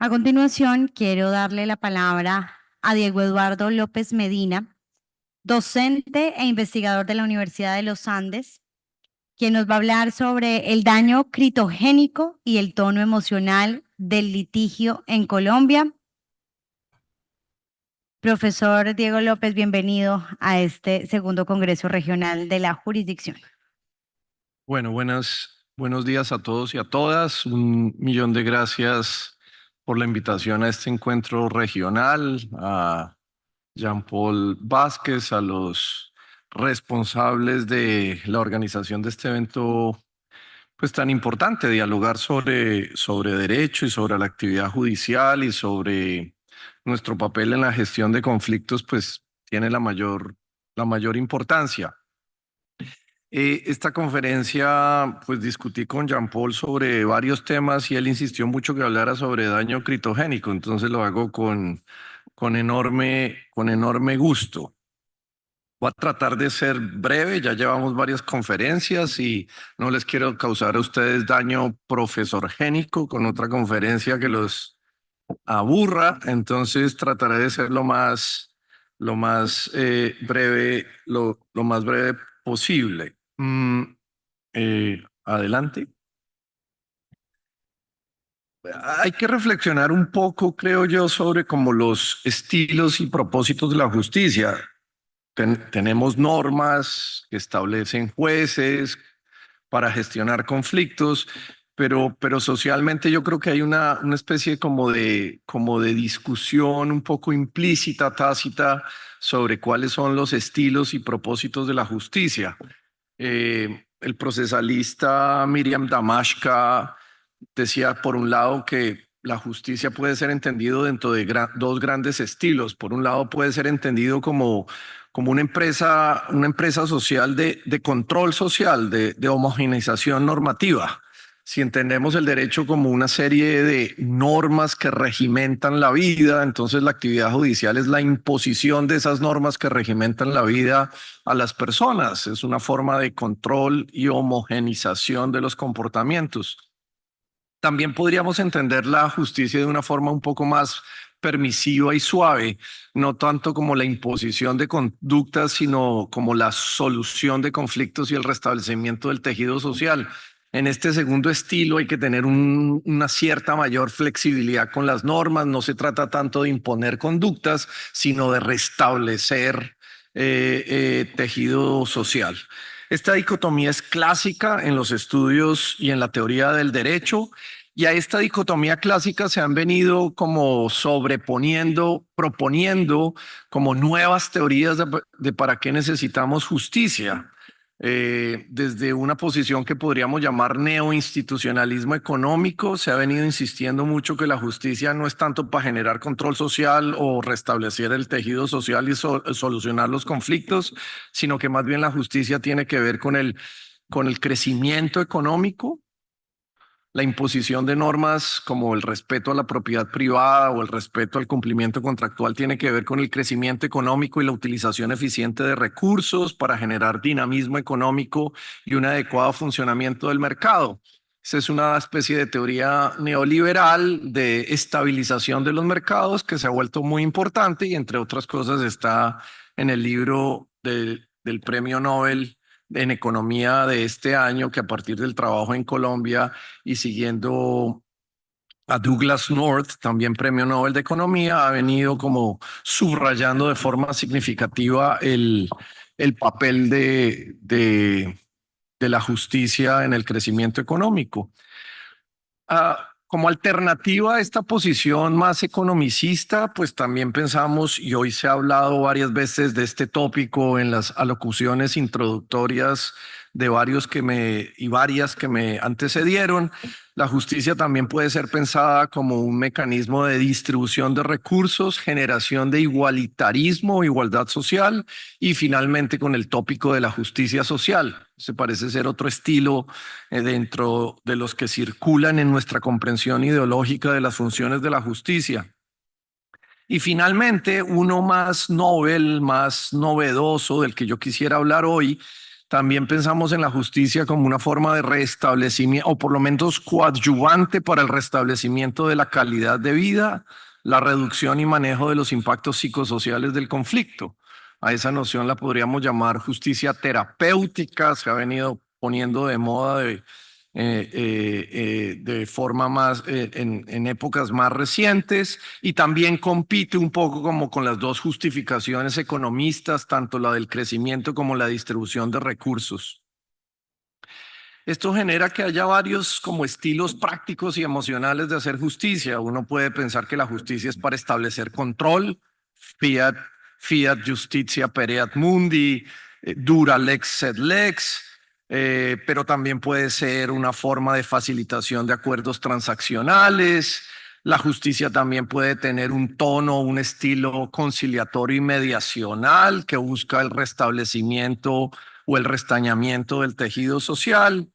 A continuación, quiero darle la palabra a Diego Eduardo López Medina, docente e investigador de la Universidad de los Andes, quien nos va a hablar sobre el daño critogénico y el tono emocional del litigio en Colombia. Profesor Diego López, bienvenido a este segundo Congreso Regional de la Jurisdicción. Bueno, buenos días a todos y a todas. Un millón de gracias por la invitación a este encuentro regional, a Jean-Paul Vázquez, a los responsables de la organización de este evento, pues tan importante, dialogar sobre derecho y sobre la actividad judicial y sobre nuestro papel en la gestión de conflictos, pues tiene la mayor importancia. Esta conferencia, pues discutí con Jean-Paul sobre varios temas y él insistió mucho que hablara sobre daño critogénico, entonces lo hago con enorme gusto. Voy a tratar de ser breve, ya llevamos varias conferencias y no les quiero causar a ustedes daño profesorgénico con otra conferencia que los aburra, entonces trataré de ser lo más breve, lo más breve posible. Adelante. Hay que reflexionar un poco, creo yo, sobre como los estilos y propósitos de la justicia. Tenemos normas que establecen jueces para gestionar conflictos, pero socialmente yo creo que hay una especie como de discusión un poco implícita, tácita, sobre cuáles son los estilos y propósitos de la justicia. El procesalista Miriam Damashka decía, por un lado, que la justicia puede ser entendido dentro de dos grandes estilos. Por un lado, puede ser entendido como una empresa social de control social, de homogeneización normativa. Si entendemos el derecho como una serie de normas que regimentan la vida, entonces la actividad judicial es la imposición de esas normas que regimentan la vida a las personas. Es una forma de control y homogenización de los comportamientos. También podríamos entender la justicia de una forma un poco más permisiva y suave, no tanto como la imposición de conductas, sino como la solución de conflictos y el restablecimiento del tejido social. En este segundo estilo hay que tener una cierta mayor flexibilidad con las normas. No se trata tanto de imponer conductas, sino de restablecer tejido social. Esta dicotomía es clásica en los estudios y en la teoría del derecho, y a esta dicotomía clásica se han venido como sobreponiendo, proponiendo como nuevas teorías de para qué necesitamos justicia. Desde una posición que podríamos llamar neoinstitucionalismo económico, se ha venido insistiendo mucho que la justicia no es tanto para generar control social o restablecer el tejido social y solucionar los conflictos, sino que más bien la justicia tiene que ver con el crecimiento económico, la imposición de normas como el respeto a la propiedad privada o el respeto al cumplimiento contractual tiene que ver con el crecimiento económico y la utilización eficiente de recursos para generar dinamismo económico y un adecuado funcionamiento del mercado. Esa es una especie de teoría neoliberal de estabilización de los mercados que se ha vuelto muy importante y entre otras cosas está en el libro del Premio Nobel en economía de este año, que a partir del trabajo en Colombia y siguiendo a Douglas North, también Premio Nobel de Economía, ha venido como subrayando de forma significativa el papel de la justicia en el crecimiento económico. Como alternativa a esta posición más economicista, pues también pensamos, y hoy se ha hablado varias veces de este tópico en las alocuciones introductorias de varias que me antecedieron, la justicia también puede ser pensada como un mecanismo de distribución de recursos, generación de igualitarismo, igualdad social y finalmente con el tópico de la justicia social. Se parece ser otro estilo dentro de los que circulan en nuestra comprensión ideológica de las funciones de la justicia. Y finalmente, uno más novel, más novedoso del que yo quisiera hablar hoy, También pensamos en la justicia como una forma de restablecimiento, o por lo menos coadyuvante para el restablecimiento de la calidad de vida, la reducción y manejo de los impactos psicosociales del conflicto. A esa noción la podríamos llamar justicia terapéutica, se ha venido poniendo de moda de forma más en épocas más recientes, y también compite un poco como con las dos justificaciones economistas, tanto la del crecimiento como la distribución de recursos. Esto genera que haya varios como estilos prácticos y emocionales de hacer justicia. Uno puede pensar que la justicia es para establecer control, fiat, fiat justitia pereat mundi, dura lex sed lex, pero también puede ser una forma de facilitación de acuerdos transaccionales. La justicia también puede tener un tono, un estilo conciliatorio y mediacional que busca el restablecimiento o el restañamiento del tejido social.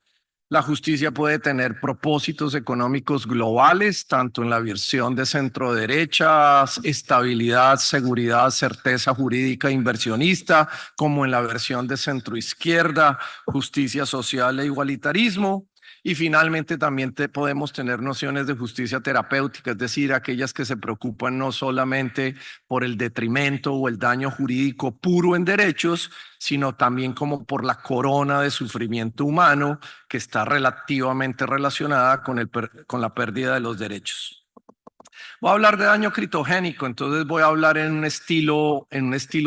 La justicia puede tener propósitos económicos globales, tanto en la versión de centro derecha, estabilidad, seguridad, certeza jurídica inversionista, como en la versión de centro izquierda, justicia social e igualitarismo. Y finalmente también podemos tener nociones de justicia terapéutica, es decir, aquellas que se preocupan no solamente por el detrimento o el daño jurídico puro en derechos, sino también como por la corona de sufrimiento humano que está relativamente relacionada con la pérdida de los derechos. Voy a hablar de daño critogénico, entonces voy a hablar en un estilo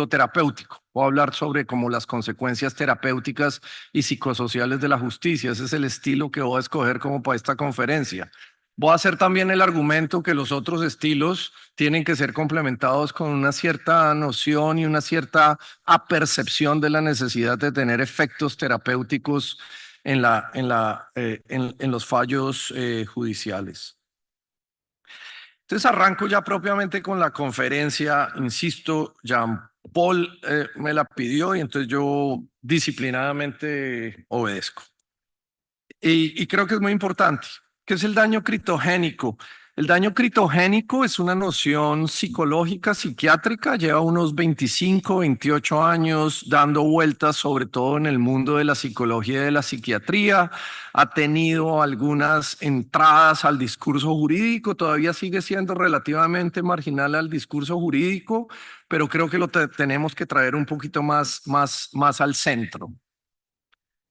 terapéutico. Voy a hablar sobre como las consecuencias terapéuticas y psicosociales de la justicia. Ese es el estilo que voy a escoger como para esta conferencia. Voy a hacer también el argumento que los otros estilos tienen que ser complementados con una cierta noción y una cierta apercepción de la necesidad de tener efectos terapéuticos en los fallos judiciales. Entonces arranco ya propiamente con la conferencia. Insisto, Jean Paul me la pidió y entonces yo disciplinadamente obedezco. Y creo que es muy importante. ¿Qué es el daño critogénico? El daño critogénico es una noción psicológica, psiquiátrica, lleva unos 25, 28 años dando vueltas, sobre todo en el mundo de la psicología y de la psiquiatría. Ha tenido algunas entradas al discurso jurídico, todavía sigue siendo relativamente marginal al discurso jurídico, pero creo que lo tenemos que traer un poquito más al centro.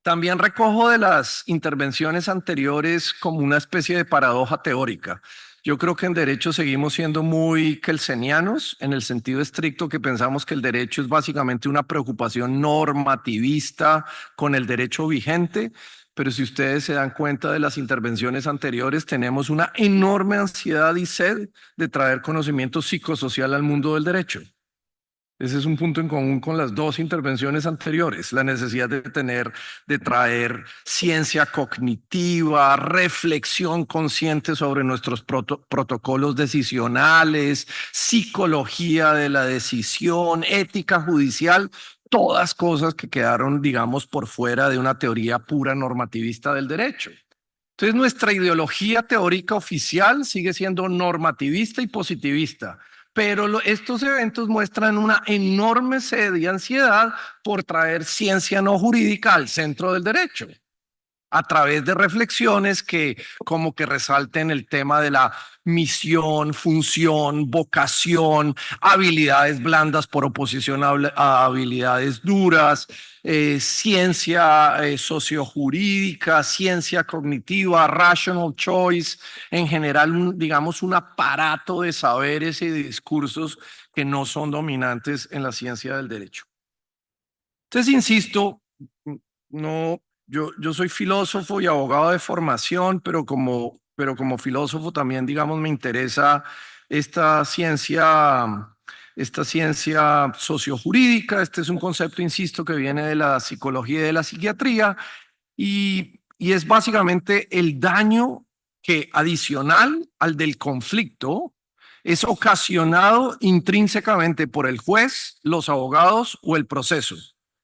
También recojo de las intervenciones anteriores como una especie de paradoja teórica. Yo creo que en derecho seguimos siendo muy kelsenianos en el sentido estricto que pensamos que el derecho es básicamente una preocupación normativista con el derecho vigente, pero si ustedes se dan cuenta de las intervenciones anteriores, tenemos una enorme ansiedad y sed de traer conocimiento psicosocial al mundo del derecho. Ese es un punto en común con las dos intervenciones anteriores, la necesidad de traer ciencia cognitiva, reflexión consciente sobre nuestros protocolos decisionales, psicología de la decisión, ética judicial, todas cosas que quedaron, digamos, por fuera de una teoría pura normativista del derecho. Entonces, nuestra ideología teórica oficial sigue siendo normativista y positivista. Pero estos eventos muestran una enorme sed y ansiedad por traer ciencia no jurídica al centro del derecho, a través de reflexiones que como que resalten el tema de la misión, función, vocación, habilidades blandas por oposición a habilidades duras, ciencia sociojurídica, ciencia cognitiva, rational choice, en general, digamos, un aparato de saberes y de discursos que no son dominantes en la ciencia del derecho. Entonces, insisto, no, yo soy filósofo y abogado de formación, pero como filósofo también, digamos, me interesa esta ciencia, esta ciencia sociojurídica. Este es un concepto, insisto, que viene de la psicología y de la psiquiatría y es básicamente el daño que adicional al del conflicto es ocasionado intrínsecamente por el juez, los abogados o el proceso,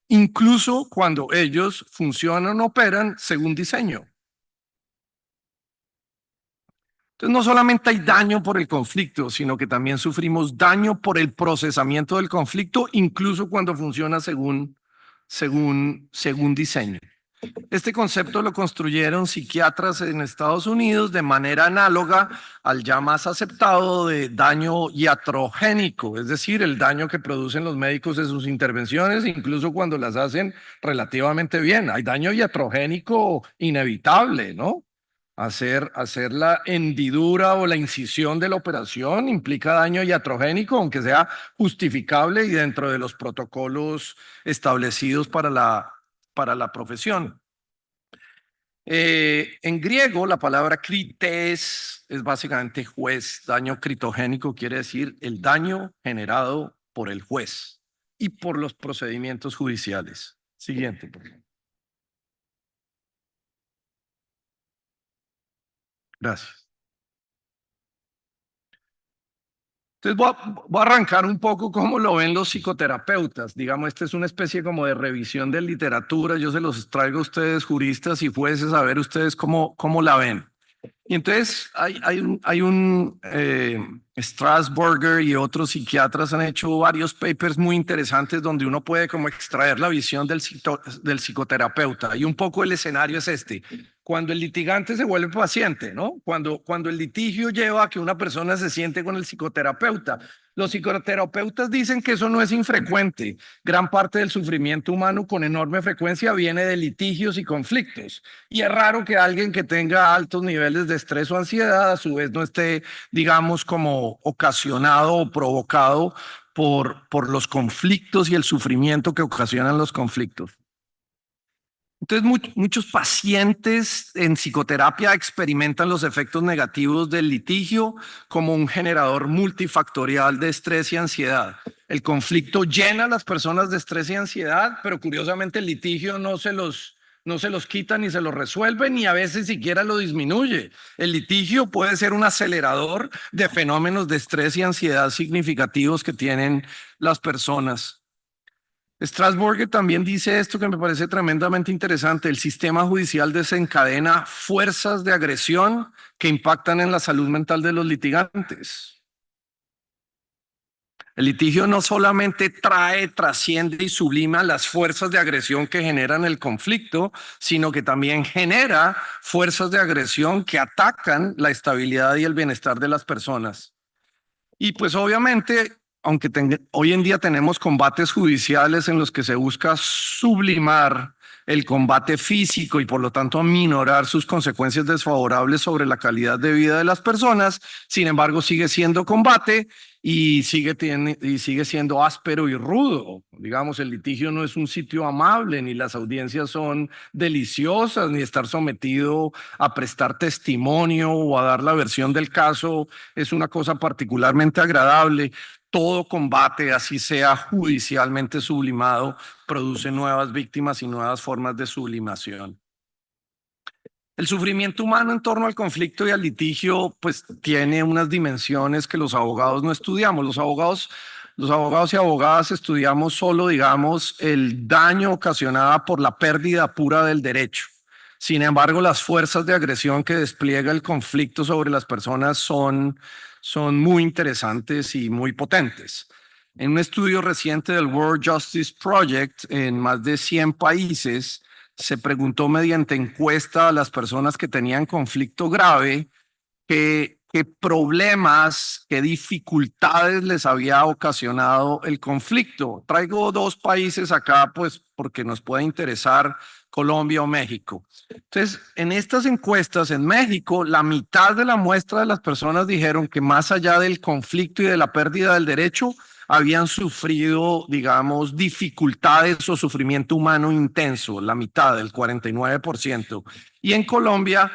incluso cuando ellos funcionan o operan según diseño. Entonces, no solamente hay daño por el conflicto, sino que también sufrimos daño por el procesamiento del conflicto, incluso cuando funciona según según diseño. Este concepto lo construyeron psiquiatras en Estados Unidos de manera análoga al ya más aceptado de daño iatrogénico, es decir, el daño que producen los médicos en sus intervenciones, incluso cuando las hacen relativamente bien. Hay daño iatrogénico inevitable, ¿no? Hacer la hendidura o la incisión de la operación implica daño iatrogénico, aunque sea justificable y dentro de los protocolos establecidos para la profesión. En griego, la palabra krites es básicamente juez. Daño critogénico quiere decir el daño generado por el juez y por los procedimientos judiciales. Siguiente, por favor. Gracias. Entonces voy a arrancar un poco cómo lo ven los psicoterapeutas. Digamos, esta es una especie como de revisión de literatura. Yo se los traigo a ustedes, juristas y jueces, a ver ustedes cómo la ven. Y entonces hay un Strasburger y otros psiquiatras han hecho varios papers muy interesantes donde uno puede como extraer la visión del psicoterapeuta. Y un poco el escenario es este. Cuando el litigante se vuelve paciente, ¿no? Cuando el litigio lleva a que una persona se siente con el psicoterapeuta. Los psicoterapeutas dicen que eso no es infrecuente. Gran parte del sufrimiento humano con enorme frecuencia viene de litigios y conflictos. Y es raro que alguien que tenga altos niveles de estrés o ansiedad a su vez no esté, digamos, como ocasionado o provocado por los conflictos y el sufrimiento que ocasionan los conflictos. Entonces, muchos pacientes en psicoterapia experimentan los efectos negativos del litigio como un generador multifactorial de estrés y ansiedad. El conflicto llena a las personas de estrés y ansiedad, pero curiosamente el litigio no se los quita ni se los resuelve, ni a veces siquiera lo disminuye. El litigio puede ser un acelerador de fenómenos de estrés y ansiedad significativos que tienen las personas. Strasburger también dice esto que me parece tremendamente interesante. El sistema judicial desencadena fuerzas de agresión que impactan en la salud mental de los litigantes. El litigio no solamente trasciende y sublima las fuerzas de agresión que generan el conflicto, sino que también genera fuerzas de agresión que atacan la estabilidad y el bienestar de las personas. Y pues obviamente, aunque hoy en día tenemos combates judiciales en los que se busca sublimar el combate físico y por lo tanto aminorar sus consecuencias desfavorables sobre la calidad de vida de las personas, sin embargo sigue siendo combate y sigue siendo áspero y rudo. Digamos, el litigio no es un sitio amable, ni las audiencias son deliciosas, ni estar sometido a prestar testimonio o a dar la versión del caso es una cosa particularmente agradable. Todo combate, así sea judicialmente sublimado, produce nuevas víctimas y nuevas formas de sublimación. El sufrimiento humano en torno al conflicto y al litigio, pues tiene unas dimensiones que los abogados no estudiamos. Los abogados y abogadas estudiamos solo, digamos, el daño ocasionado por la pérdida pura del derecho. Sin embargo, las fuerzas de agresión que despliega el conflicto sobre las personas son muy interesantes y muy potentes. En un estudio reciente del World Justice Project, en más de 100 países, se preguntó mediante encuesta a las personas que tenían conflicto grave qué problemas, qué dificultades les había ocasionado el conflicto. Traigo dos países acá, pues porque nos puede interesar Colombia o México. Entonces, en estas encuestas en México, la mitad de la muestra de las personas dijeron que más allá del conflicto y de la pérdida del derecho, habían sufrido, digamos, dificultades o sufrimiento humano intenso, la mitad, el 49%. Y en Colombia,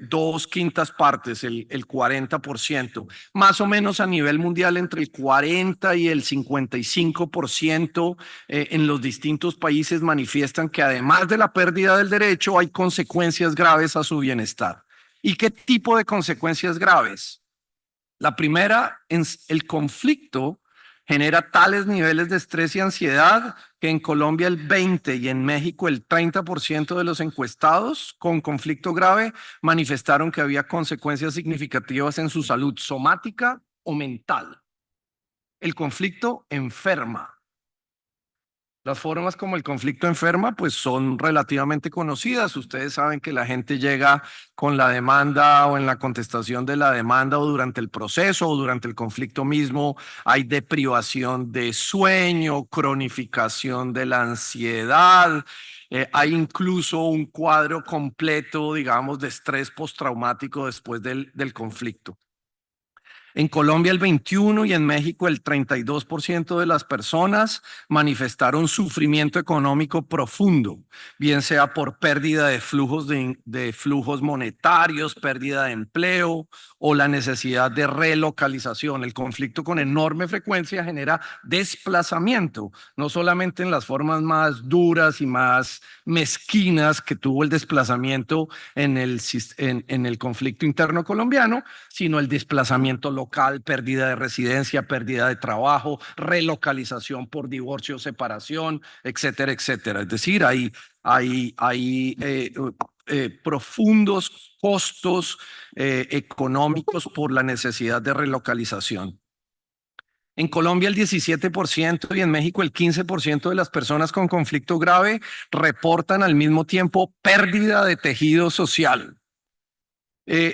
dos quintas partes, el 40%. Más o menos a nivel mundial, entre el 40 y el 55% en los distintos países manifiestan que además de la pérdida del derecho, hay consecuencias graves a su bienestar. ¿Y qué tipo de consecuencias graves? La primera, el conflicto genera tales niveles de estrés y ansiedad que en Colombia el 20 y en México el 30% de los encuestados con conflicto grave manifestaron que había consecuencias significativas en su salud somática o mental. El conflicto enferma. Las formas como el conflicto enferma, pues son relativamente conocidas. Ustedes saben que la gente llega con la demanda o en la contestación de la demanda o durante el proceso o durante el conflicto mismo. Hay deprivación de sueño, cronificación de la ansiedad. Hay incluso un cuadro completo, digamos, de estrés postraumático después del conflicto. En Colombia el 21 y en México el 32% de las personas manifestaron sufrimiento económico profundo, bien sea por pérdida de flujos, de flujos monetarios, pérdida de empleo o la necesidad de relocalización. El conflicto con enorme frecuencia genera desplazamiento, no solamente en las formas más duras y más mezquinas que tuvo el desplazamiento en el conflicto interno colombiano, sino el desplazamiento local, pérdida de residencia, pérdida de trabajo, relocalización por divorcio, separación, etcétera, etcétera. Es decir, hay profundos costos económicos por la necesidad de relocalización. En Colombia el 17% y en México el 15% de las personas con conflicto grave reportan al mismo tiempo pérdida de tejido social.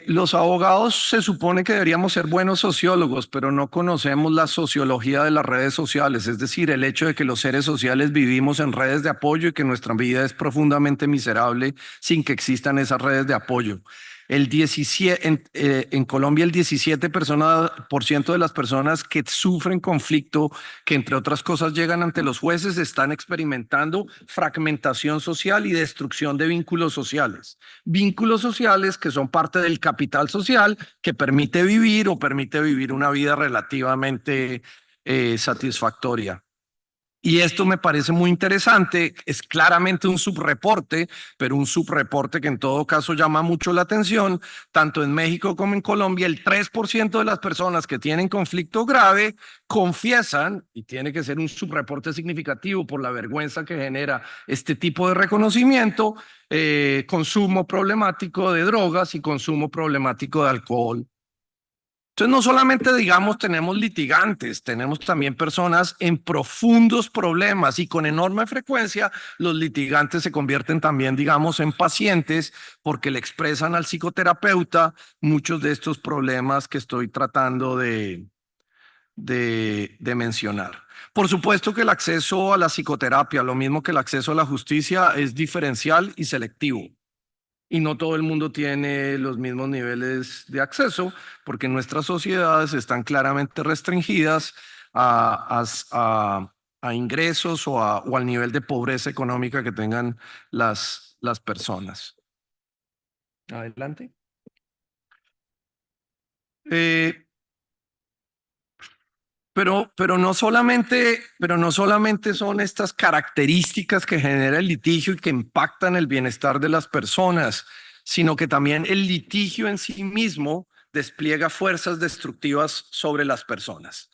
Los abogados se supone que deberíamos ser buenos sociólogos, pero no conocemos la sociología de las redes sociales, es decir, el hecho de que los seres sociales vivimos en redes de apoyo y que nuestra vida es profundamente miserable sin que existan esas redes de apoyo. En Colombia el 17% de las personas que sufren conflicto, que entre otras cosas llegan ante los jueces, están experimentando fragmentación social y destrucción de vínculos sociales. Vínculos sociales que son parte del capital social que permite vivir o permite vivir una vida relativamente satisfactoria. Y esto me parece muy interesante, es claramente un subreporte, pero un subreporte que en todo caso llama mucho la atención. Tanto en México como en Colombia, el 3% de las personas que tienen conflicto grave confiesan, y tiene que ser un subreporte significativo por la vergüenza que genera este tipo de reconocimiento, consumo problemático de drogas y consumo problemático de alcohol. Entonces, no solamente, digamos, tenemos litigantes, tenemos también personas en profundos problemas y con enorme frecuencia los litigantes se convierten también, digamos, en pacientes porque le expresan al psicoterapeuta muchos de estos problemas que estoy tratando de mencionar. Por supuesto que el acceso a la psicoterapia, lo mismo que el acceso a la justicia, es diferencial y selectivo. Y no todo el mundo tiene los mismos niveles de acceso porque nuestras sociedades están claramente restringidas a ingresos o al nivel de pobreza económica que tengan las personas. Adelante. Pero no solamente son estas características que genera el litigio y que impactan el bienestar de las personas, sino que también el litigio en sí mismo despliega fuerzas destructivas sobre las personas.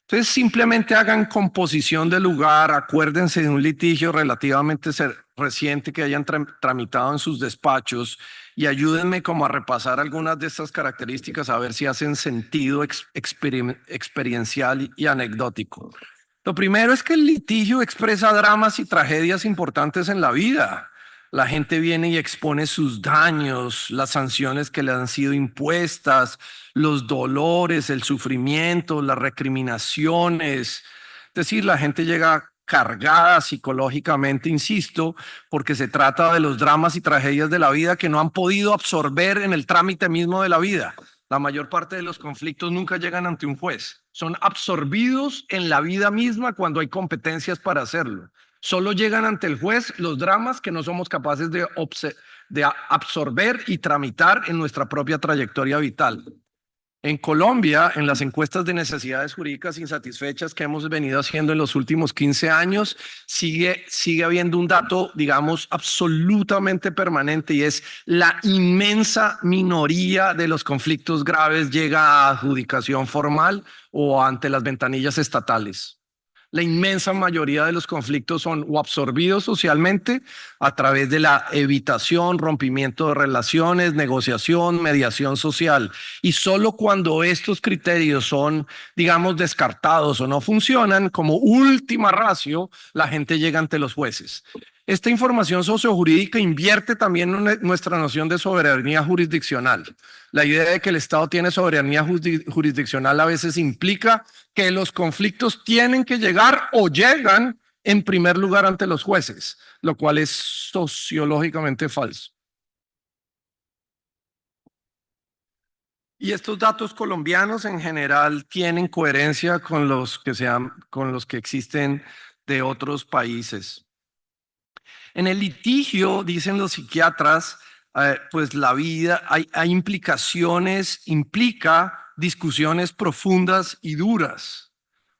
Entonces, simplemente hagan composición del lugar, acuérdense de un litigio relativamente reciente que hayan tramitado en sus despachos y ayúdenme como a repasar algunas de estas características a ver si hacen sentido experiencial y anecdótico. Lo primero es que el litigio expresa dramas y tragedias importantes en la vida. La gente viene y expone sus daños, las sanciones que le han sido impuestas, los dolores, el sufrimiento, las recriminaciones. Es decir, la gente llega cargada psicológicamente, insisto, porque se trata de los dramas y tragedias de la vida que no han podido absorber en el trámite mismo de la vida. La mayor parte de los conflictos nunca llegan ante un juez. Son absorbidos en la vida misma cuando hay competencias para hacerlo. Solo llegan ante el juez los dramas que no somos capaces de absorber y tramitar en nuestra propia trayectoria vital. En Colombia, en las encuestas de necesidades jurídicas insatisfechas que hemos venido haciendo en los últimos 15 años, sigue habiendo un dato, digamos, absolutamente permanente y es la inmensa minoría de los conflictos graves llega a adjudicación formal o ante las ventanillas estatales. La inmensa mayoría de los conflictos son o absorbidos socialmente a través de la evitación, rompimiento de relaciones, negociación, mediación social. Y solo cuando estos criterios son, digamos, descartados o no funcionan, como última ratio, la gente llega ante los jueces. Esta información sociojurídica invierte también nuestra noción de soberanía jurisdiccional. La idea de que el Estado tiene soberanía jurisdiccional a veces implica que los conflictos tienen que llegar o llegan en primer lugar ante los jueces, lo cual es sociológicamente falso. Y estos datos colombianos en general tienen coherencia con con los que existen de otros países. En el litigio, dicen los psiquiatras, pues la vida, hay implicaciones, implica discusiones profundas y duras.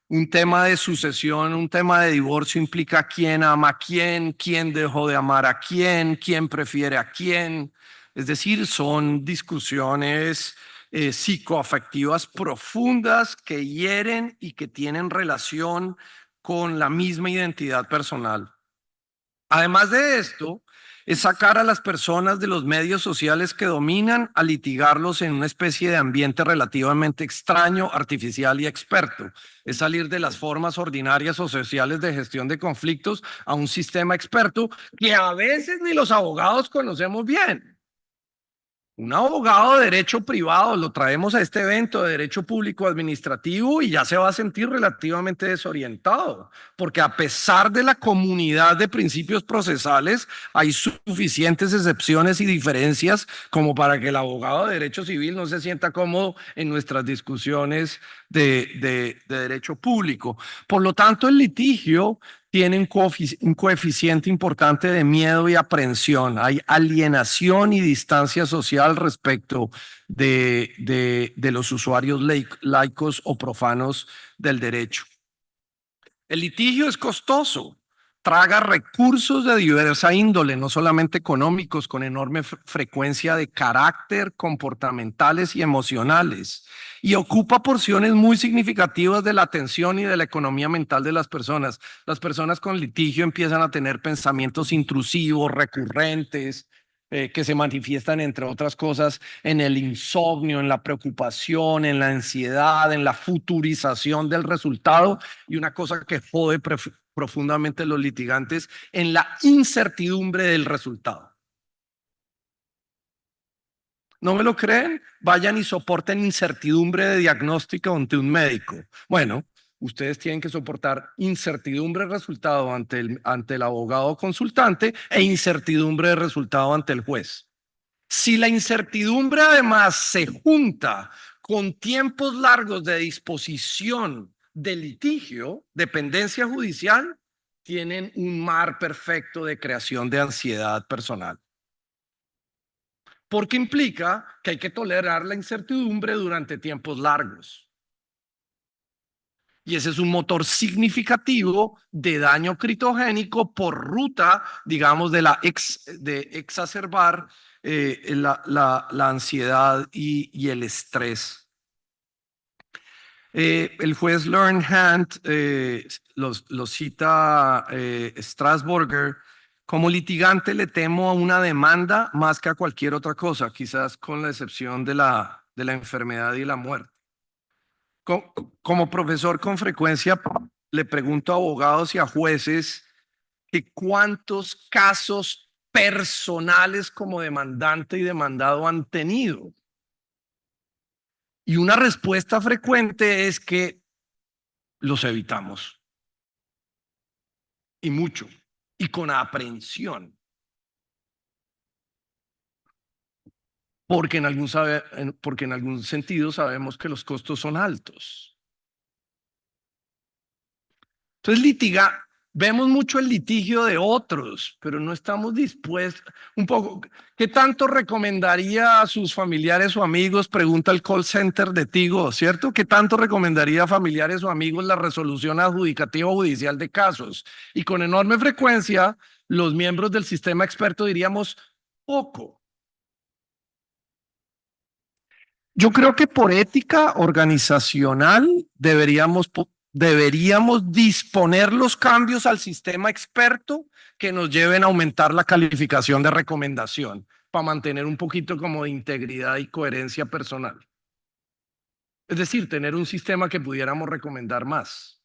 Un tema de sucesión, un tema de divorcio implica quién ama a quién dejó de amar a quién prefiere a quién. Es decir, son discusiones psicoafectivas profundas que hieren y que tienen relación con la misma identidad personal. Además de esto, es sacar a las personas de los medios sociales que dominan a litigarlos en una especie de ambiente relativamente extraño, artificial y experto. Es salir de las formas ordinarias o sociales de gestión de conflictos a un sistema experto que a veces ni los abogados conocemos bien. Un abogado de derecho privado lo traemos a este evento de derecho público administrativo y ya se va a sentir relativamente desorientado, porque a pesar de la comunidad de principios procesales, hay suficientes excepciones y diferencias como para que el abogado de derecho civil no se sienta cómodo en nuestras discusiones de derecho público. Por lo tanto, el litigio tiene un coeficiente importante de miedo y aprensión. Hay alienación y distancia social respecto de los usuarios laicos o profanos del derecho. El litigio es costoso, traga recursos de diversa índole, no solamente económicos, con enorme frecuencia de carácter, comportamentales y emocionales, y ocupa porciones muy significativas de la atención y de la economía mental de las personas. Las personas con litigio empiezan a tener pensamientos intrusivos, recurrentes, que se manifiestan, entre otras cosas, en el insomnio, en la preocupación, en la ansiedad, en la futurización del resultado y una cosa que jode profundamente a los litigantes, en la incertidumbre del resultado. ¿No me lo creen? Vayan y soporten incertidumbre de diagnóstico ante un médico. Bueno, ustedes tienen que soportar incertidumbre de resultado ante el abogado consultante e incertidumbre de resultado ante el juez. Si la incertidumbre además se junta con tiempos largos de disposición de litigio, dependencia judicial, tienen un mar perfecto de creación de ansiedad personal. Porque implica que hay que tolerar la incertidumbre durante tiempos largos. Y ese es un motor significativo de daño critogénico por ruta, digamos, de exacerbar la ansiedad y el estrés. El juez Learnhand lo cita Strasburger. Como litigante le temo a una demanda más que a cualquier otra cosa, quizás con la excepción de la enfermedad y la muerte. Como profesor con frecuencia le pregunto a abogados y a jueces que cuántos casos personales como demandante y demandado han tenido. Y una respuesta frecuente es que los evitamos. Y mucho. Y con aprehensión. Porque porque en algún sentido sabemos que los costos son altos. Entonces vemos mucho el litigio de otros, pero no estamos dispuestos. Un poco, ¿qué tanto recomendaría a sus familiares o amigos? Pregunta el call center de Tigo, ¿cierto? ¿Qué tanto recomendaría a familiares o amigos la resolución adjudicativa o judicial de casos? Y con enorme frecuencia, los miembros del sistema experto diríamos poco. Yo creo que por ética organizacional deberíamos Deberíamos disponer los cambios al sistema experto que nos lleven a aumentar la calificación de recomendación para mantener un poquito como de integridad y coherencia personal. Es decir, tener un sistema que pudiéramos recomendar más.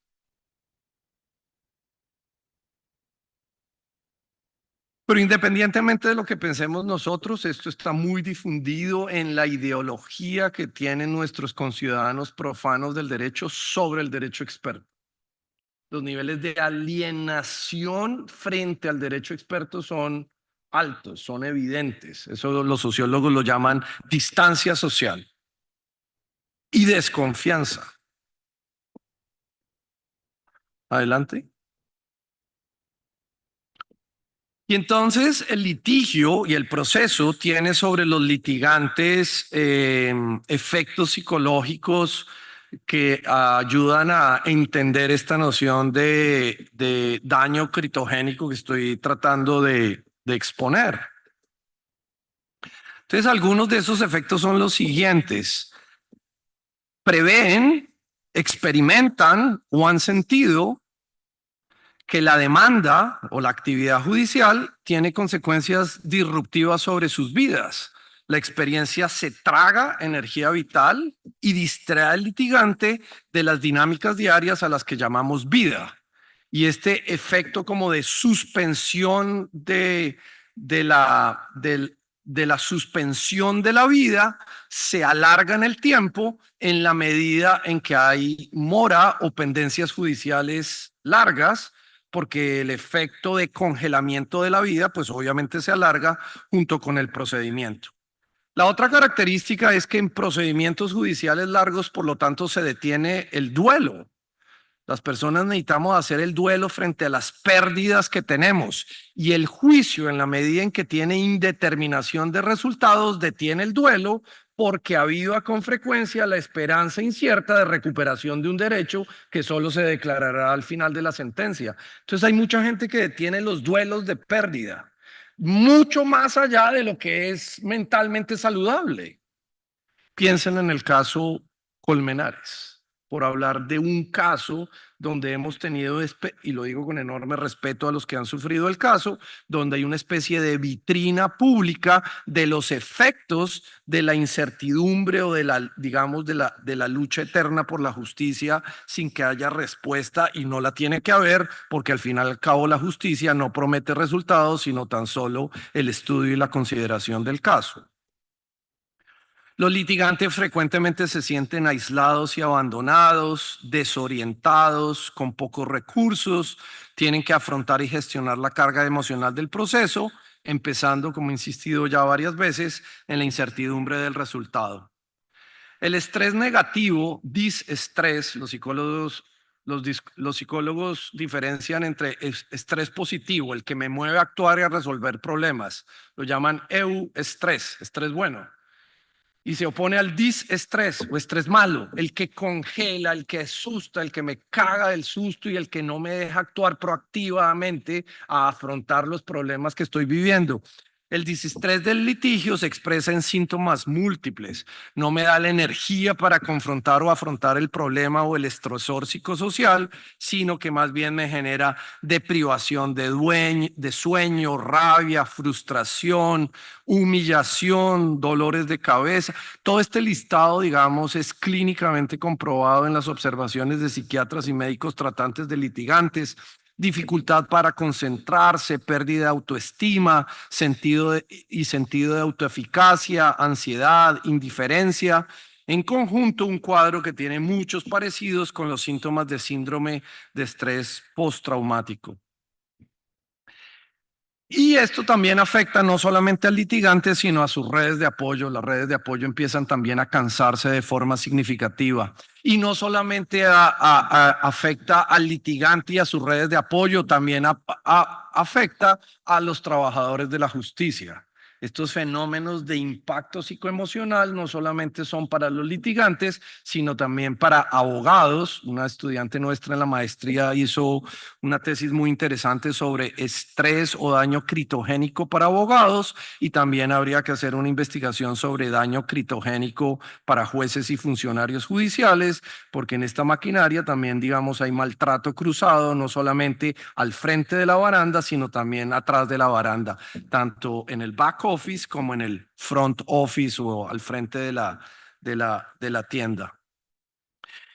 Pero independientemente de lo que pensemos nosotros, esto está muy difundido en la ideología que tienen nuestros conciudadanos profanos del derecho sobre el derecho experto. Los niveles de alienación frente al derecho experto son altos, son evidentes. Eso los sociólogos lo llaman distancia social y desconfianza. Adelante. Y entonces el litigio y el proceso tiene sobre los litigantes efectos psicológicos que ayudan a entender esta noción de daño critogénico que estoy tratando de exponer. Entonces, algunos de esos efectos son los siguientes. Prevén, experimentan o han sentido que la demanda o la actividad judicial tiene consecuencias disruptivas sobre sus vidas. La experiencia se traga energía vital y distrae al litigante de las dinámicas diarias a las que llamamos vida. Y este efecto como de suspensión de la suspensión de la vida se alarga en el tiempo en la medida en que hay mora o pendencias judiciales largas, porque el efecto de congelamiento de la vida, pues obviamente se alarga junto con el procedimiento. La otra característica es que en procedimientos judiciales largos, por lo tanto, se detiene el duelo. Las personas necesitamos hacer el duelo frente a las pérdidas que tenemos y el juicio, en la medida en que tiene indeterminación de resultados, detiene el duelo porque aviva con frecuencia la esperanza incierta de recuperación de un derecho que solo se declarará al final de la sentencia. Entonces hay mucha gente que detiene los duelos de pérdida, mucho más allá de lo que es mentalmente saludable. Piensen en el caso Colmenares, por hablar de un caso donde hemos tenido, y lo digo con enorme respeto a los que han sufrido el caso, donde hay una especie de vitrina pública de los efectos de la incertidumbre o de la, digamos, de la lucha eterna por la justicia sin que haya respuesta, y no la tiene que haber porque al fin y al cabo la justicia no promete resultados, sino tan solo el estudio y la consideración del caso. Los litigantes frecuentemente se sienten aislados y abandonados, desorientados, con pocos recursos, tienen que afrontar y gestionar la carga emocional del proceso, empezando, como he insistido ya varias veces, en la incertidumbre del resultado. El estrés negativo, disestrés, los psicólogos diferencian entre estrés positivo, el que me mueve a actuar y a resolver problemas, lo llaman eustrés, estrés bueno, y se opone al disestrés o estrés malo, el que congela, el que asusta, el que me caga del susto y el que no me deja actuar proactivamente a afrontar los problemas que estoy viviendo. El disestrés del litigio se expresa en síntomas múltiples. No me da la energía para confrontar o afrontar el problema o el estresor psicosocial, sino que más bien me genera deprivación de sueño, rabia, frustración, humillación, dolores de cabeza. Todo este listado, digamos, es clínicamente comprobado en las observaciones de psiquiatras y médicos tratantes de litigantes. Dificultad para concentrarse, pérdida de autoestima, sentido de autoeficacia, ansiedad, indiferencia. En conjunto, un cuadro que tiene muchos parecidos con los síntomas de síndrome de estrés postraumático. Y esto también afecta no solamente al litigante, sino a sus redes de apoyo. Las redes de apoyo empiezan también a cansarse de forma significativa. Y no solamente afecta al litigante y a sus redes de apoyo, también afecta a los trabajadores de la justicia. Estos fenómenos de impacto psicoemocional no solamente son para los litigantes, sino también para abogados. Una estudiante nuestra en la maestría hizo una tesis muy interesante sobre estrés o daño critogénico para abogados, y también habría que hacer una investigación sobre daño critogénico para jueces y funcionarios judiciales, porque en esta maquinaria también, digamos, hay maltrato cruzado, no solamente al frente de la baranda, sino también atrás de la baranda, tanto en el back office como en el front office o al frente de la tienda.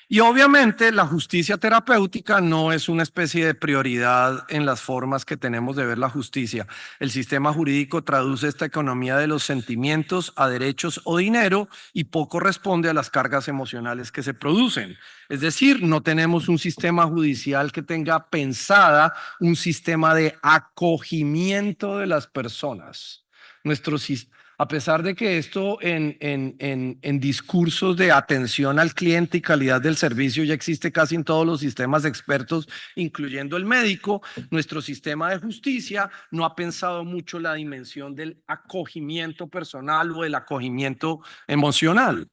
Y obviamente la justicia terapéutica no es una especie de prioridad en las formas que tenemos de ver la justicia. El sistema jurídico traduce esta economía de los sentimientos a derechos o dinero y poco responde a las cargas emocionales que se producen. Es decir, no tenemos un sistema judicial que tenga pensada un sistema de acogimiento de las personas. Nuestro sistema, a pesar de que esto en discursos de atención al cliente y calidad del servicio ya existe casi en todos los sistemas expertos, incluyendo el médico, nuestro sistema de justicia no ha pensado mucho la dimensión del acogimiento personal o del acogimiento emocional,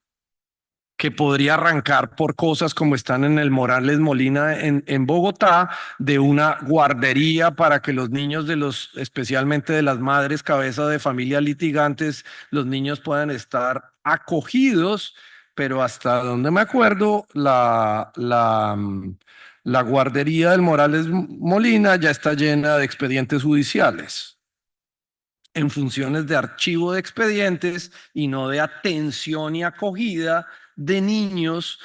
que podría arrancar por cosas como están en el Morales Molina en Bogotá, de una guardería para que los niños de los, especialmente de las madres cabeza de familias litigantes, los niños puedan estar acogidos, pero hasta donde me acuerdo, la guardería del Morales Molina ya está llena de expedientes judiciales en funciones de archivo de expedientes y no de atención y acogida de niños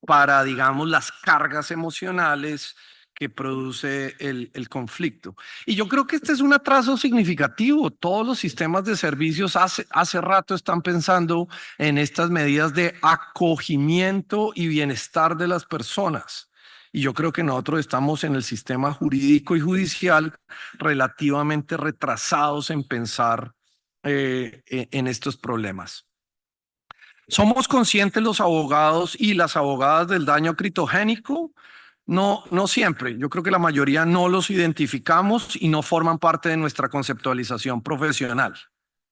para, digamos, las cargas emocionales que produce el conflicto. Y yo creo que este es un atraso significativo. Todos los sistemas de servicios hace rato están pensando en estas medidas de acogimiento y bienestar de las personas. Y yo creo que nosotros estamos en el sistema jurídico y judicial relativamente retrasados en pensar en estos problemas. ¿Somos conscientes los abogados y las abogadas del daño critogénico? No, no siempre. Yo creo que la mayoría no los identificamos y no forman parte de nuestra conceptualización profesional.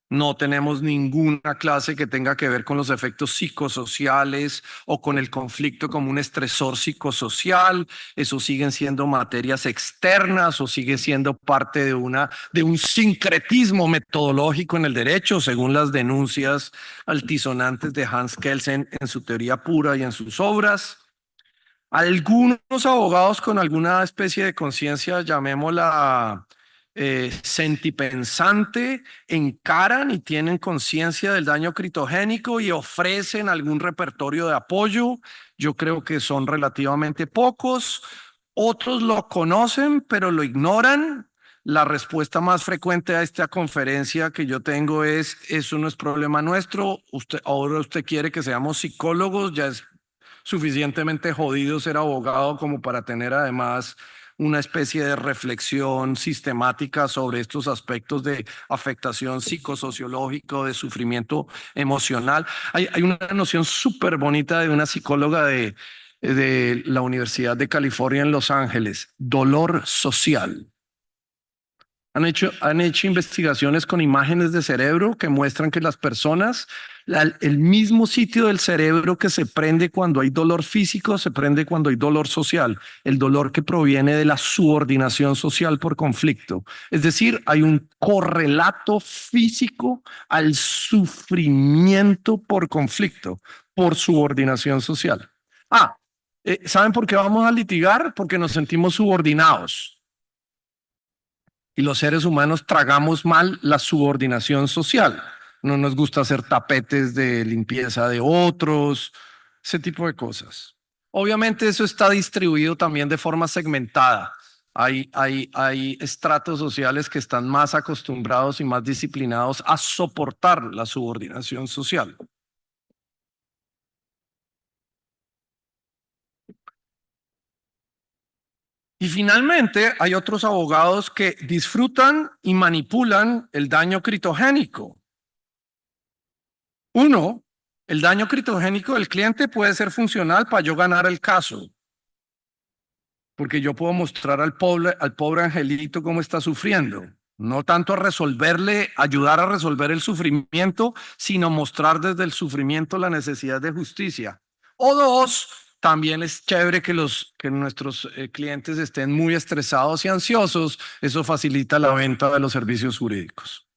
No tenemos ninguna clase que tenga que ver con los efectos psicosociales o con el conflicto como un estresor psicosocial. Eso siguen siendo materias externas o sigue siendo parte de un sincretismo metodológico en el derecho, según las denuncias altisonantes de Hans Kelsen en su teoría pura y en sus obras. Algunos abogados con alguna especie de conciencia, llamémosla sentipensante, encaran y tienen conciencia del daño critogénico y ofrecen algún repertorio de apoyo. Yo creo que son relativamente pocos. Otros lo conocen, pero lo ignoran. La respuesta más frecuente a esta conferencia que yo tengo es: eso no es problema nuestro. Ahora usted quiere que seamos psicólogos, ya es suficientemente jodido ser abogado como para tener además una especie de reflexión sistemática sobre estos aspectos de afectación psicosociológica, de sufrimiento emocional. Hay una noción súper bonita de una psicóloga de la Universidad de California en Los Ángeles: dolor social. Han hecho investigaciones con imágenes de cerebro que muestran que las personas, el mismo sitio del cerebro que se prende cuando hay dolor físico, se prende cuando hay dolor social, el dolor que proviene de la subordinación social por conflicto. Es decir, hay un correlato físico al sufrimiento por conflicto, por subordinación social. ¿Saben por qué vamos a litigar? Porque nos sentimos subordinados. Y los seres humanos tragamos mal la subordinación social. No nos gusta hacer tapetes de limpieza de otros, ese tipo de cosas. Obviamente eso está distribuido también de forma segmentada. Hay estratos sociales que están más acostumbrados y más disciplinados a soportar la subordinación social. Y finalmente hay otros abogados que disfrutan y manipulan el daño critogénico. Uno, el daño critogénico del cliente puede ser funcional para yo ganar el caso, porque yo puedo mostrar al pobre angelito cómo está sufriendo. No tanto a resolverle, ayudar a resolver el sufrimiento, sino mostrar desde el sufrimiento la necesidad de justicia. O dos, también es chévere que nuestros clientes estén muy estresados y ansiosos. Eso facilita la venta de los servicios jurídicos.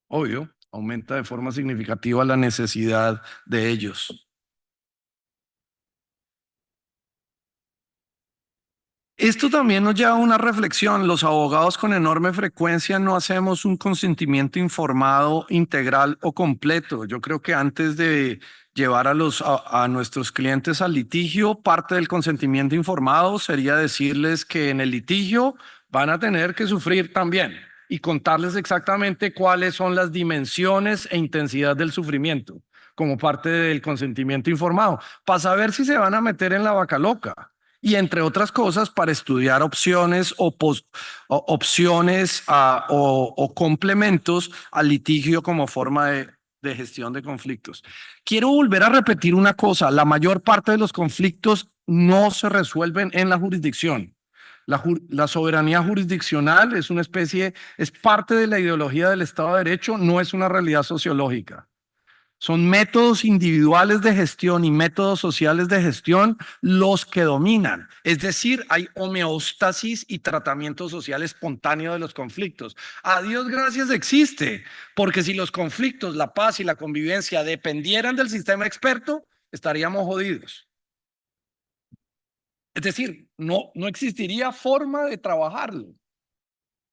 Obvio, aumenta de forma significativa la necesidad de ellos. Esto también nos lleva a una reflexión. Los abogados con enorme frecuencia no hacemos un consentimiento informado, integral o completo. Yo creo que antes de llevar a nuestros clientes al litigio, parte del consentimiento informado sería decirles que en el litigio van a tener que sufrir también y contarles exactamente cuáles son las dimensiones e intensidad del sufrimiento como parte del consentimiento informado, para saber si se van a meter en la vaca loca y entre otras cosas para estudiar opciones o complementos al litigio como forma de gestión de conflictos. Quiero volver a repetir una cosa, la mayor parte de los conflictos no se resuelven en la jurisdicción. La soberanía jurisdiccional es una especie, es parte de la ideología del Estado de Derecho, no es una realidad sociológica. Son métodos individuales de gestión y métodos sociales de gestión los que dominan. Es decir, hay homeostasis y tratamiento social espontáneo de los conflictos. A Dios gracias existe, porque si los conflictos, la paz y la convivencia dependieran del sistema experto, estaríamos jodidos. Es decir, no existiría forma de trabajarlo.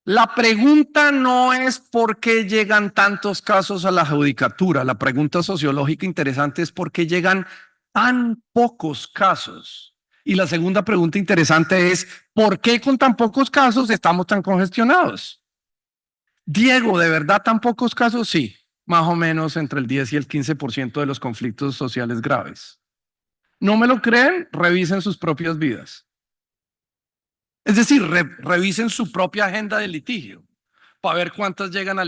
La pregunta no es por qué llegan tantos casos a la judicatura. La pregunta sociológica interesante es por qué llegan tan pocos casos. Y la segunda pregunta interesante es ¿por qué con tan pocos casos estamos tan congestionados? Diego, ¿de verdad tan pocos casos? Sí, más o menos entre el 10 y el 15% de los conflictos sociales graves. ¿No me lo creen? Revisen sus propias vidas. Es decir, revisen su propia agenda de litigio para ver cuántas llegan a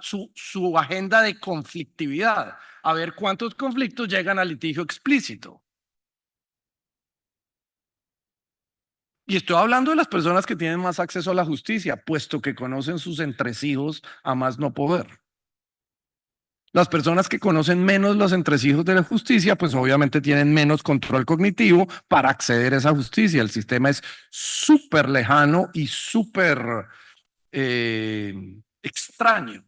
su agenda de conflictividad, a ver cuántos conflictos llegan al litigio explícito. Y estoy hablando de las personas que tienen más acceso a la justicia, puesto que conocen sus entresijos a más no poder. Las personas que conocen menos los entresijos de la justicia, pues obviamente tienen menos control cognitivo para acceder a esa justicia. El sistema es súper lejano y súper extraño.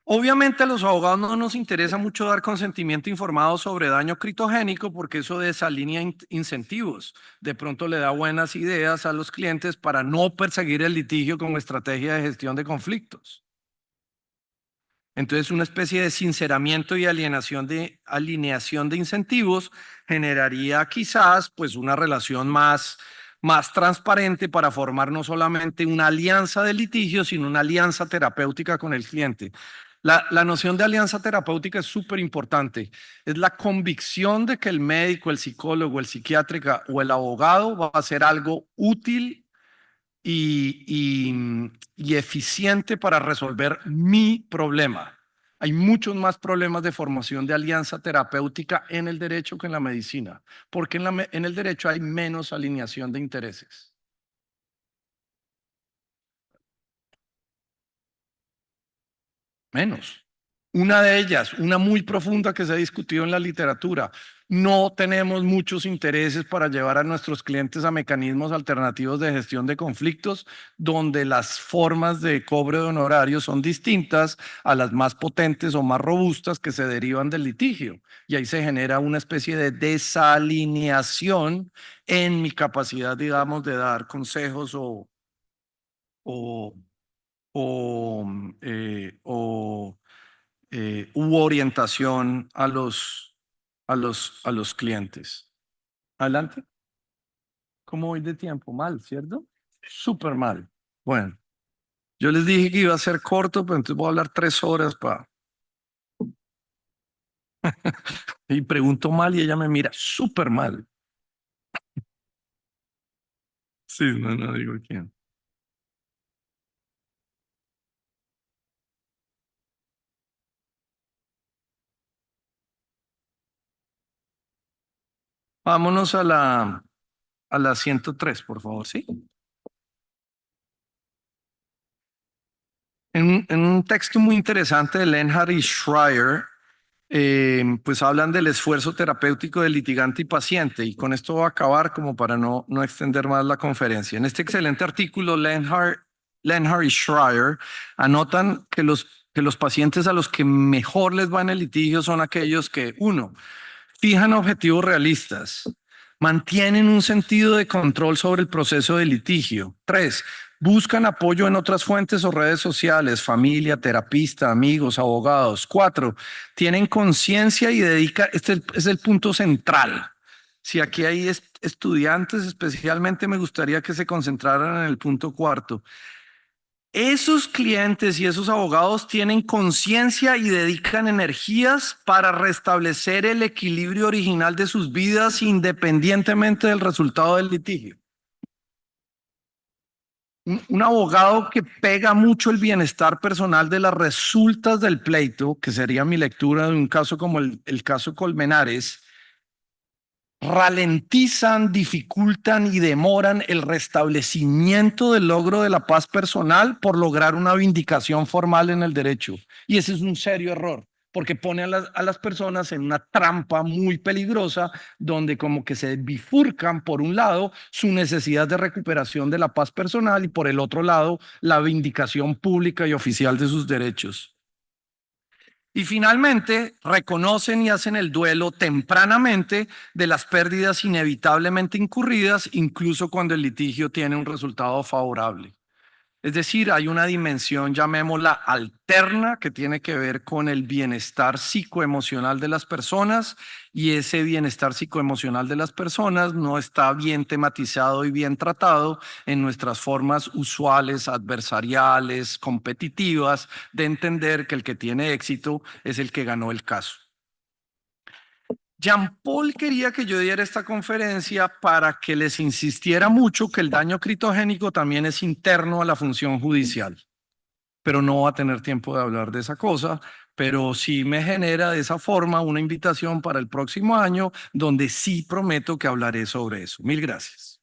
Obviamente a los abogados no nos interesa mucho dar consentimiento informado sobre daño critogénico porque eso desalinea incentivos. De pronto le da buenas ideas a los clientes para no perseguir el litigio como estrategia de gestión de conflictos. Entonces, una especie de sinceramiento y alineación de incentivos generaría quizás pues una relación más transparente para formar no solamente una alianza de litigio, sino una alianza terapéutica con el cliente. La noción de alianza terapéutica es súper importante. Es la convicción de que el médico, el psicólogo, el psiquiátrica o el abogado va a hacer algo útil y eficiente para resolver mi problema. Hay muchos más problemas de formación de alianza terapéutica en el derecho que en la medicina, porque en el derecho hay menos alineación de intereses. Menos. Una de ellas, una muy profunda que se ha discutido en la literatura, no tenemos muchos intereses para llevar a nuestros clientes a mecanismos alternativos de gestión de conflictos, donde las formas de cobro de honorarios son distintas a las más potentes o más robustas que se derivan del litigio. Y ahí se genera una especie de desalineación en mi capacidad, digamos, de dar consejos o, o u orientación a los clientes. Adelante. ¿Cómo voy de tiempo? Mal, ¿cierto? Súper mal. Bueno, yo les dije que iba a ser corto, pero entonces voy a hablar 3 horas y pregunto mal y ella me mira súper mal. Sí, no digo quién. Vámonos a la a la 103, por favor, ¿sí? En un texto muy interesante de Lenhart y Schreier, pues hablan del esfuerzo terapéutico del litigante y paciente, y con esto voy a acabar como para no extender más la conferencia. En este excelente artículo, Lenhart y Schreier anotan que los pacientes a los que mejor les va en el litigio son aquellos que, uno, fijan objetivos realistas, mantienen un sentido de control sobre el proceso de litigio. Tres, buscan apoyo en otras fuentes o redes sociales, familia, terapista, amigos, abogados. Cuatro, tienen conciencia y dedican, este es el punto central. Si aquí hay estudiantes, especialmente me gustaría que se concentraran en el punto cuarto. Esos clientes y esos abogados tienen conciencia y dedican energías para restablecer el equilibrio original de sus vidas independientemente del resultado del litigio. Un abogado que pega mucho el bienestar personal de las resultas del pleito, que sería mi lectura de un caso como el caso Colmenares, ralentizan, dificultan y demoran el restablecimiento del logro de la paz personal por lograr una vindicación formal en el derecho. Y ese es un serio error, porque pone a las personas en una trampa muy peligrosa, donde como que se bifurcan por un lado su necesidad de recuperación de la paz personal y por el otro lado la vindicación pública y oficial de sus derechos. Y finalmente, reconocen y hacen el duelo tempranamente de las pérdidas inevitablemente incurridas, incluso cuando el litigio tiene un resultado favorable. Es decir, hay una dimensión, llamémosla alterna, que tiene que ver con el bienestar psicoemocional de las personas, y ese bienestar psicoemocional de las personas no está bien tematizado y bien tratado en nuestras formas usuales, adversariales, competitivas, de entender que el que tiene éxito es el que ganó el caso. Jean Paul quería que yo diera esta conferencia para que les insistiera mucho que el daño critogénico también es interno a la función judicial, pero no va a tener tiempo de hablar de esa cosa, pero sí me genera de esa forma una invitación para el próximo año donde sí prometo que hablaré sobre eso. Mil gracias.